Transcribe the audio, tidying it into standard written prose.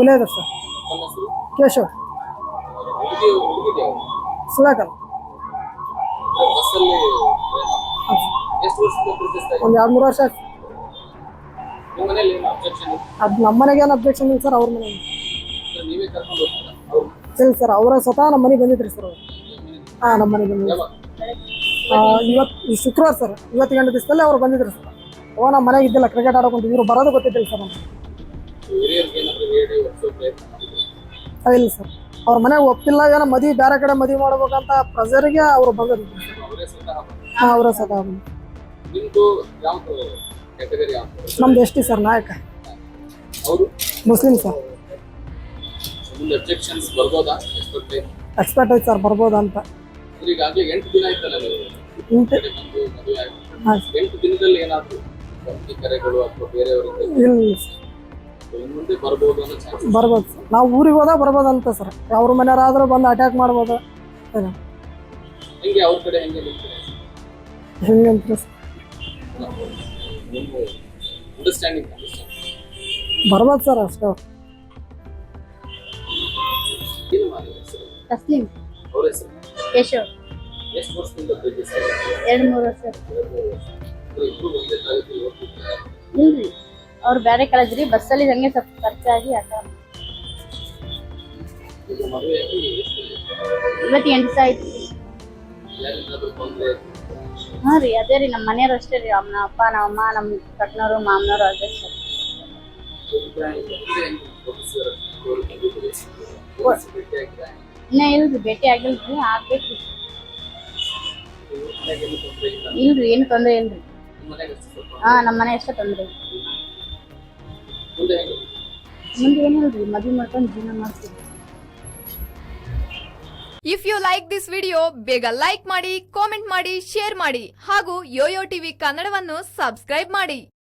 ವಿನಯದ sir. ತಮ್ಮ ಹೆಸರು? ಕೇಶವ್ ಹುಡುಗಿ ಸುಳಕಲ್. ಬಸ್ಸಲ್ಲಿ ಎಷ್ಟು ವರ್ಷದಿಂದ ಪ್ರೀತಿಸ್ತಾ ಇದ್ದೀರಿ? ಒಂದು 2-3 ವರ್ಷ ಆಯ್ತು. ನಿಮ್ಮ ಮನೇಲಿ ಏನು ಅಬ್ಜೆಕ್ಷನ್ ಅದು ನಮ್ಮ ಮನೆಗೆ ಏನು ಅಬ್ಜೆಕ್ಷನ್ ಇಲ್ಲ ಸರ್. ಅವ್ರ ಮನೆಗೆ ನೀವೇ ಕರ್ಕೊಂಡು ಹೋಗ್ತೀರಾ ಅವ್ರು? ಇಲ್ಲ ಸರ್. ಅವರ ಸ್ವತಃ ನಮ್ಮ ಮನೆಗೆ ಬಂದಿದ್ರಿ ಸರ್ ಅವರು. ಹಾಂ, ನಮ್ಮ ಮನೆಗೆ ಬಂದಿದ್ರು. ಯಾವಾಗ? ಇವತ್ತು ಶುಕ್ರವಾರ ಸರ್. ಇವತ್ತು ಗಂಟೆ ದಿವಸದಲ್ಲಿ ಅವ್ರು ಬಂದಿದ್ರು ಸರ್. ನಮ್ಮ ಮನೆಗೆ ಇದ್ದಿಲ್ಲ, ಕ್ರಿಕೆಟ್ ಆಡೋಕೊಂತ ಇವರು ಬರೋದು ಗೊತ್ತಿದ್ದಿಲ್ಲ ಸರ್ ನಮ್ಗೆ. ಹಿರಿಯರಿಗೆ ಏನಾದರೂ ಹೇಳಿ ಒಪ್ಪಿಸೋ ಪ್ರಯತ್ನ ಮಾಡಿದ್ರು? ಇಲ್ಲ ಸರ್. ಅವ್ರ ಮನೆಗೆ ಒಪ್ಪಿಲ್ಲ, ಏನೋ ಮದುವೆ ಬೇರೆ ಕಡೆ ಮದುವೆ ಮಾಡ್ಬೇಕಂತ ಪ್ರೆಸರ್ಗೆ ಅವರು ಬಂದಿದ್ರು ಸರ್. ಅವರೇ ಸ್ವತಃ ಬಂದ್ರು? ಹಾಂ, ಅವರೇ ಸ್ವತಃ ಬಂದು. ನಿಮ್ದು ಯಾವ್ದು ಕ್ಯಾಟಗರಿ? ಯಾವ್ದು? ನಮ್ದು ಎಸ್ ಟಿ ಸರ್, ನಾಯಕ. ಅವರು ಮುಸ್ಲಿಂ ಸರ್. ಮುಂದೆ ಅಬ್ಜೆಕ್ಷನ್ಸ್ ಬರ್ಬೋದಾ? ಎಕ್ಸ್ಪರ್ಟ್ ಐತೆ ಸರ್, ಬರ್ಬೋದು ಅಂತ. ಈಗಾಗಲೇ 8 ದಿನ ಆಯ್ತಲ್ಲ ನೀವು ಕಡೆ ಬಂದು ಮದುವೆ ಆಗಿ? ಹಾಂ 8 ದಿನದಲ್ಲಿ ಏನಾದ್ರು ಈ ಕರೆಗಳು ಅಥವಾ ಬೇರೆಯವರಿಂದ ಇಲ್ಲ ಸರ್. ಇನ್ನು ಮುಂದೆ ಬರ್ಬೋದು ಅನ್ನೋ ಚಾನ್ಸ್? ಬರ್ಬೋದು ಸರ್. ನಾವು ಊರಿಗೆ ಹೋದಾಗ ಬರ್ಬೋದು ಅಂತ ಸರ್. ಅವ್ರ ಮನೆಯವರಾದ್ರೂ ಬಂದು ಅಟ್ಯಾಕ್ ಮಾಡ್ಬೋದು. ಹೆಂಗೆ ಅವ್ರ ಕಡೆ ಹೆಂಗೆ ನಿಮ್ಮ ಕಡೆ ಹೆಂಗೆ ಅಂತ ಸರ್ ನಿಮ್ಮ ಅಂಡರ್ಸ್ಟ್ಯಾಂಡಿಂಗ್ ಬರ್ಬೋದು ಸರ್ ಅಷ್ಟೇ. ಏನು ಮಾಡಿ ಹೆಸರು? ತಸ್ಲಿಂ. ಅವ್ರ ಹೆಸರು? ಕೇಶವ್. ಎಷ್ಟು ವರ್ಷದಿಂದ ಪ್ರೀತಿಸ್ತಾ ಇದ್ದೀರಿ? 2-3 ವರ್ಷ. ಇಬ್ರು ಒಂದೇ ತರಗತಿಯಲ್ಲಿ ಓದ್ತಿದ್ದೀರಾ? ಇಲ್ರಿ, ಅವ್ರು ಬೇರೆ ಕಳೆದ್ರಿ. ಬಸ್ಸಲ್ಲಿ ಹಂಗೆ ಸ್ವಲ್ಪ ಖರ್ಚಾಗಿ ಆಟ. ಈಗ ಮದುವೆಯಾಗಿ ಎಷ್ಟು ಇವತ್ತು 8 ದಿವಸ ಆಯ್ತು. ಯಾರಿಗಾದ್ರೂ ತೊಂದರೆ? ಹಾಂ ರೀ, ಅದೇ ರೀ, ನಮ್ಮ ಮನೆಯವ್ರು ಅಷ್ಟೇ ರೀ. ನಮ್ಮ ಅಪ್ಪ, ನಮ್ಮ ಅಮ್ಮ, ನಮ್ಮ ಕಟ್ನವರು, ಮಾಮನವರು ಅದೇ ಸರ್. ಇನ್ನೂ ಇಲ್ರಿ, ಭೇಟಿ ಆಗಿಲ್ರಿ, ಆಗ್ಬೇಕ್ರಿ. ಇಲ್ರಿ, ಏನು ತೊಂದರೆ ಇಲ್ರಿ. ಹಾಂ, ನಮ್ಮ ಮನೆ ಅಷ್ಟೇ ತೊಂದರೆ ಇಲ್ಲ. ಮುಂದೆ ಏನಿಲ್ರಿ, ಮದುವೆ ಮಾಡ್ಕೊಂಡು ಜೀವನ ಮಾಡ್ತೀವಿ. If you like this video, ಬೇಗ ಲೈಕ್ ಮಾಡಿ, ಕಾಮೆಂಟ್ ಮಾಡಿ, ಶೇರ್ ಮಾಡಿ ಹಾಗೂ ಯೋಯೋ ಟಿವಿ ಕನ್ನಡವನ್ನು ಸಬ್ಸ್ಕ್ರೈಬ್ ಮಾಡಿ.